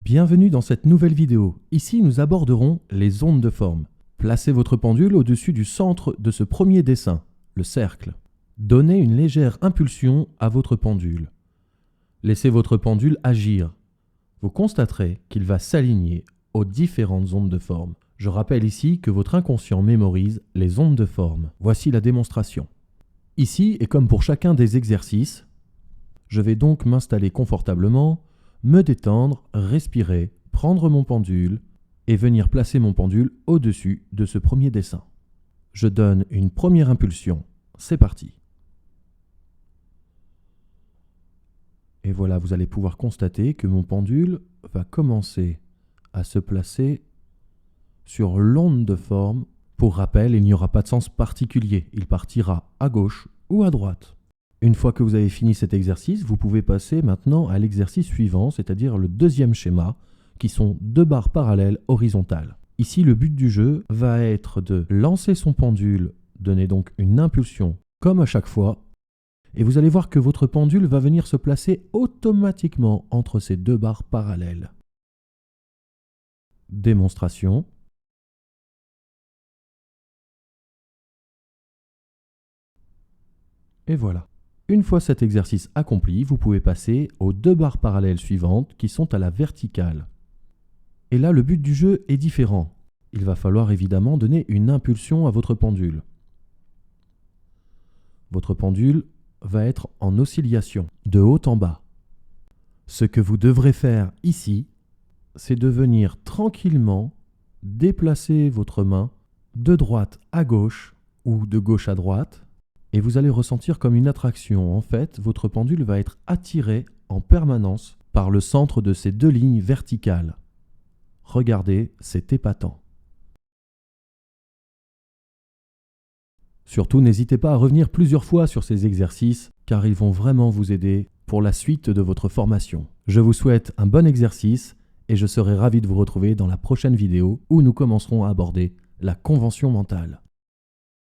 Bienvenue dans cette nouvelle vidéo. Ici, nous aborderons les ondes de forme. Placez votre pendule au-dessus du centre de ce premier dessin, le cercle. Donnez une légère impulsion à votre pendule. Laissez votre pendule agir. Vous constaterez qu'il va s'aligner aux différentes ondes de forme. Je rappelle ici que votre inconscient mémorise les ondes de forme. Voici la démonstration. Ici, et comme pour chacun des exercices, je vais donc m'installer confortablement, me détendre, respirer, prendre mon pendule et venir placer mon pendule au-dessus de ce premier dessin. Je donne une première impulsion. C'est parti. Et voilà, vous allez pouvoir constater que mon pendule va commencer à se placer sur l'onde de forme. Pour rappel, il n'y aura pas de sens particulier. Il partira à gauche ou à droite. Une fois que vous avez fini cet exercice, vous pouvez passer maintenant à l'exercice suivant, c'est-à-dire le deuxième schéma, qui sont deux barres parallèles horizontales. Ici, le but du jeu va être de lancer son pendule, donner donc une impulsion comme à chaque fois, et vous allez voir que votre pendule va venir se placer automatiquement entre ces deux barres parallèles. Démonstration. Et voilà. Une fois cet exercice accompli, vous pouvez passer aux deux barres parallèles suivantes qui sont à la verticale. Et là, le but du jeu est différent. Il va falloir évidemment donner une impulsion à votre pendule. Votre pendule va être en oscillation, de haut en bas. Ce que vous devrez faire ici, c'est de venir tranquillement déplacer votre main de droite à gauche ou de gauche à droite. Et vous allez ressentir comme une attraction. En fait, votre pendule va être attiré en permanence par le centre de ces deux lignes verticales. Regardez, c'est épatant. Surtout, n'hésitez pas à revenir plusieurs fois sur ces exercices, car ils vont vraiment vous aider pour la suite de votre formation. Je vous souhaite un bon exercice et je serai ravi de vous retrouver dans la prochaine vidéo où nous commencerons à aborder la convention mentale.